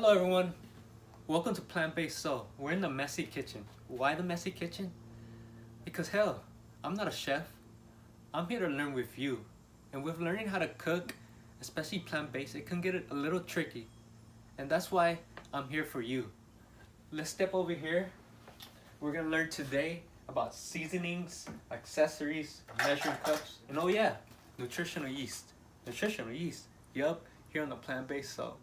Hello everyone, welcome to Plant-Based Soul. We're in the messy kitchen. Why the messy kitchen? Because hell, I'm not a chef. I'm here to learn with you. And with learning how to cook, especially plant-based, it can get a little tricky. And that's why I'm here for you. Let's step over here. We're gonna learn today about seasonings, accessories, measuring cups, and oh yeah, nutritional yeast. Nutritional yeast, yup, here on the Plant-Based Soul.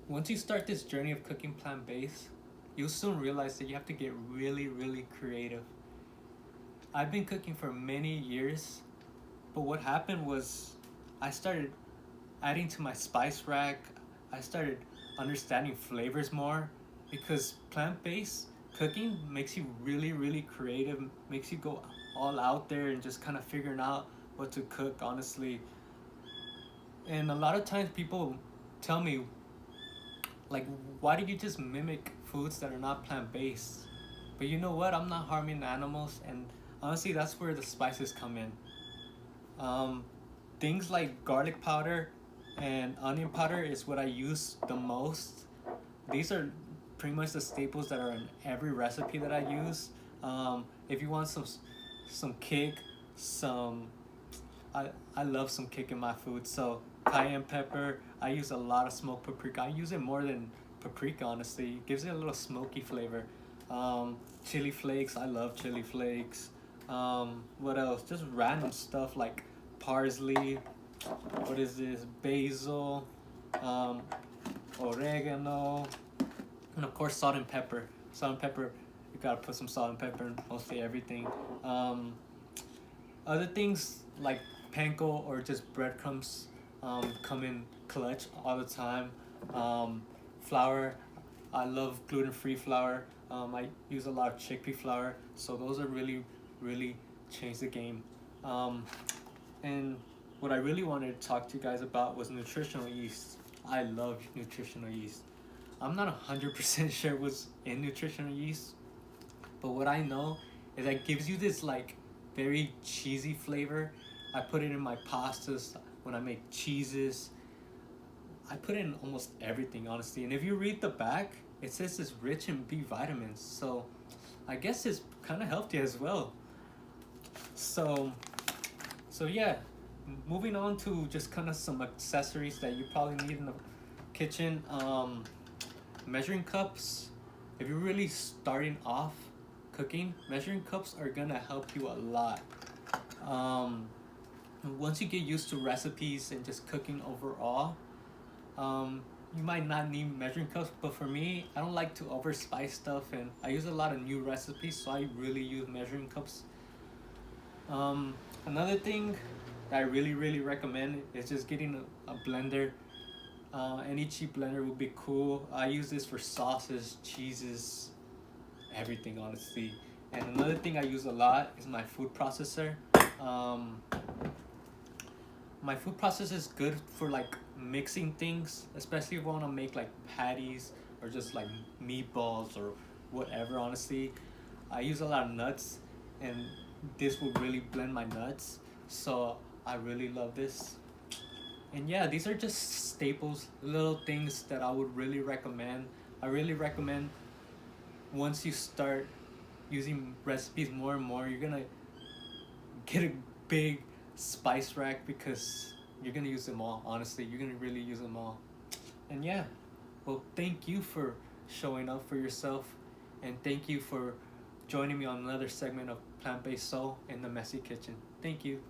Once you start this journey of cooking plant-based, you'll soon realize that you have to get really creative. I've been cooking for many years, but what happened was I started adding to my spice rack. I started understanding flavors more because plant-based cooking makes you really creative, makes you go all out there and just kind of figuring out what to cook, honestly. And a lot of times people tell me, like, why do you just mimic foods that are not plant-based? But you know what? I'm not harming animals, and honestly, that's where the spices come in. Um, Things like garlic powder and onion powder is what I use the most. These are pretty much the staples that are in every recipe that I use. If you want some kick, some I love some kick in my food. So cayenne pepper, I use a lot of smoked paprika. I use it more than paprika, honestly. It gives it a little smoky flavor. Chili flakes, I love chili flakes. What else? Just random stuff like parsley. What is this? Basil, um, oregano, and of course salt and pepper. Salt and pepper, you gotta put some salt and pepper in mostly everything. Other things like panko or just breadcrumbs come in clutch all the time. Flour, I love gluten-free flour. I use a lot of chickpea flour, so those are really changed the game. And what I really wanted to talk to you guys about was nutritional yeast. I love nutritional yeast. I'm not 100% sure what's in nutritional yeast, but what I know is that it gives you this like very cheesy flavor. I put it in my pastas when I make cheeses. I put it in almost everything, honestly. And if you read the back, it says it's rich in B vitamins. So I guess it's kind of healthy as well. So yeah, moving on to just kind of some accessories that you probably need in the kitchen. Measuring cups. If you're really starting off cooking, measuring cups are gonna help you a lot. Once you get used to recipes and just cooking overall, you might not need measuring cups, but for me, I don't like to overspice stuff, and I use a lot of new recipes, so I really use measuring cups. Another thing that I really recommend is just getting a blender. Any cheap blender would be cool. I use this for sauces, cheeses, everything, honestly. And another thing I use a lot is my food processor. My food processor is good for like mixing things, especially if I want to make like patties or just like meatballs or whatever, honestly. I use a lot of nuts, and this will really blend my nuts, so I really love this. And yeah, these are just staples, little things that I would really recommend. I really recommend once you start using recipes more and more, you're gonna get a big spice rack because you're gonna use them all. Honestly, you're gonna really use them all. And yeah, well, thank you for showing up for yourself, and thank you for joining me on another segment of Plant-Based Soul in the Messy Kitchen. Thank you.